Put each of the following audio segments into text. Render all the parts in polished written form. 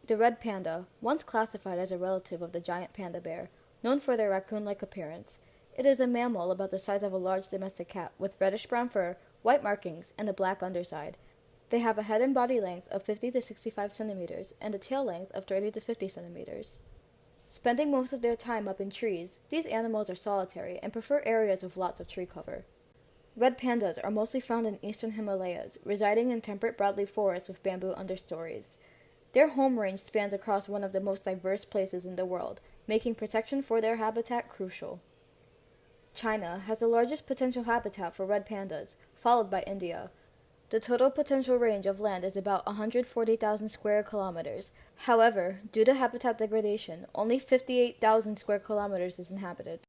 The red panda, once classified as a relative of the giant panda bear, known for their raccoon-like appearance, it is a mammal about the size of a large domestic cat with reddish-brown fur, white markings, and a black underside. They have a head and body length of 50 to 65 centimeters and a tail length of 30 to 50 centimeters. Spending most of their time up in trees, these animals are solitary and prefer areas with lots of tree cover. Red pandas are mostly found in eastern Himalayas, residing in temperate broadleaf forests with bamboo understories. Their home range spans across one of the most diverse places in the world, making protection for their habitat crucial. China has the largest potential habitat for red pandas, followed by India. The total potential range of land is about 140,000 square kilometers. However, due to habitat degradation, only 58,000 square kilometers is inhabited.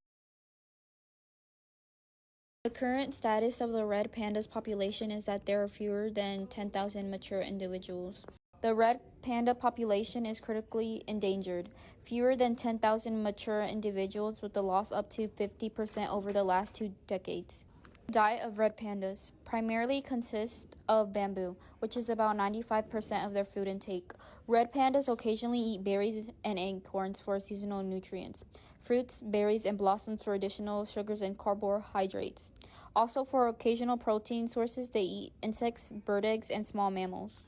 The current status of the red pandas population is that there are fewer than 10,000 mature individuals. The red panda population is critically endangered. Fewer than 10,000 mature individuals, with the loss up to 50% over the last 2 decades. The diet of red pandas primarily consists of bamboo, which is about 95% of their food intake. Red pandas occasionally eat berries and acorns for seasonal nutrients, fruits, berries, and blossoms for additional sugars and carbohydrates. Also, for occasional protein sources, they eat insects, bird eggs, and small mammals.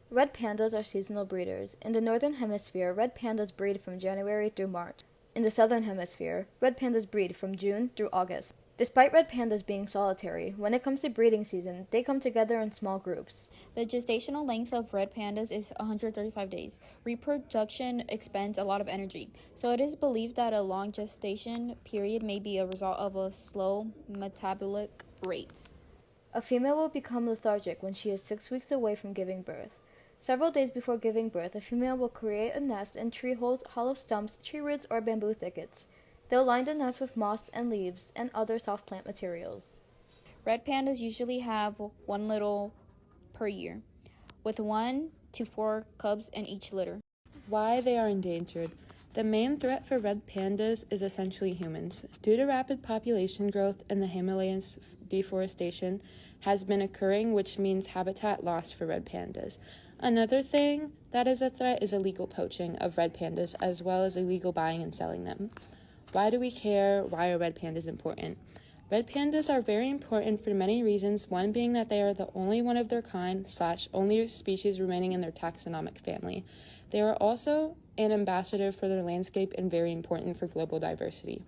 Red pandas are seasonal breeders. In the northern hemisphere, red pandas breed from January through March. In the southern hemisphere, red pandas breed from June through August. Despite red pandas being solitary, when it comes to breeding season, they come together in small groups. The gestational length of red pandas is 135 days. Reproduction expends a lot of energy, so it is believed that a long gestation period may be a result of a slow metabolic rate. A female will become lethargic when she is 6 weeks away from giving birth. Several days before giving birth, a female will create a nest in tree holes, hollow stumps, tree roots, or bamboo thickets. They'll line the nest with moss and leaves and other soft plant materials. Red pandas usually have one litter per year, with 1 to 4 cubs in each litter. Why they are endangered. The main threat for red pandas is essentially humans. Due to rapid population growth in the Himalayas, deforestation has been occurring, which means habitat loss for red pandas. Another thing that is a threat is illegal poaching of red pandas, as well as illegal buying and selling them. Why do we care? Why are red pandas important? Red pandas are very important for many reasons, one being that they are the only one of their kind / only species remaining in their taxonomic family. They are also an ambassador for their landscape and very important for global diversity.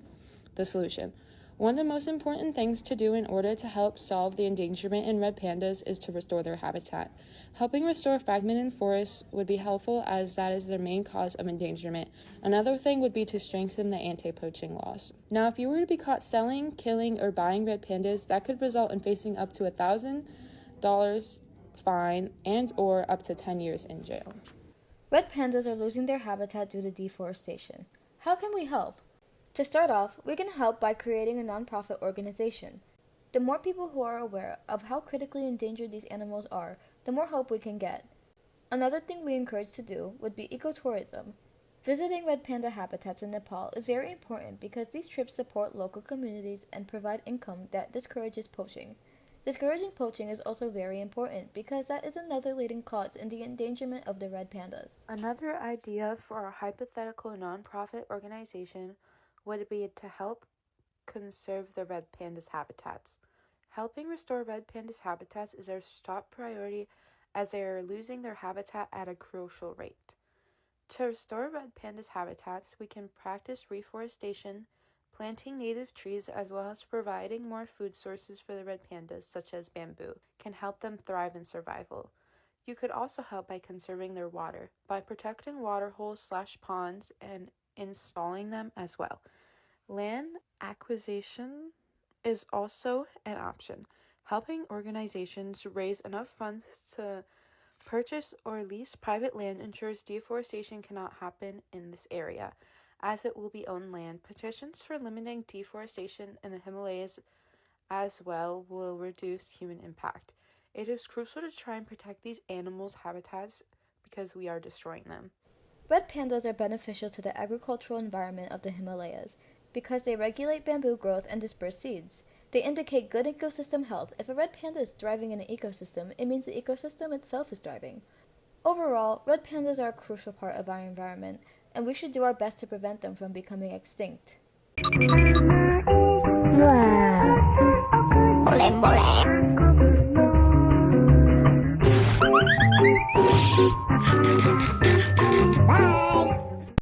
The solution. One of the most important things to do in order to help solve the endangerment in red pandas is to restore their habitat. Helping restore fragmented forests would be helpful, as that is their main cause of endangerment. Another thing would be to strengthen the anti-poaching laws. Now, if you were to be caught selling, killing, or buying red pandas, that could result in facing up to $1,000 fine and/or up to 10 years in jail. Red pandas are losing their habitat due to deforestation. How can we help? To start off, we can help by creating a nonprofit organization. The more people who are aware of how critically endangered these animals are, the more help we can get. Another thing we encourage to do would be ecotourism. Visiting red panda habitats in Nepal is very important because these trips support local communities and provide income that discourages poaching. Discouraging poaching is also very important because that is another leading cause in the endangerment of the red pandas. Another idea for a hypothetical nonprofit organization would be to help conserve the red pandas' habitats. Helping restore red pandas' habitats is our top priority, as they are losing their habitat at a crucial rate. To restore red pandas' habitats, we can practice reforestation, planting native trees, as well as providing more food sources for the red pandas, such as bamboo, can help them thrive in survival. You could also help by conserving their water, by protecting water holes / ponds and installing them as well. Land acquisition is also an option. Helping organizations raise enough funds to purchase or lease private land ensures deforestation cannot happen in this area, as it will be owned land. Petitions for limiting deforestation in the Himalayas as well will reduce human impact. It is crucial to try and protect these animals' habitats because we are destroying them. Red pandas are beneficial to the agricultural environment of the Himalayas because they regulate bamboo growth and disperse seeds. They indicate good ecosystem health. If a red panda is thriving in an ecosystem, it means the ecosystem itself is thriving. Overall, red pandas are a crucial part of our environment, and we should do our best to prevent them from becoming extinct. Wow.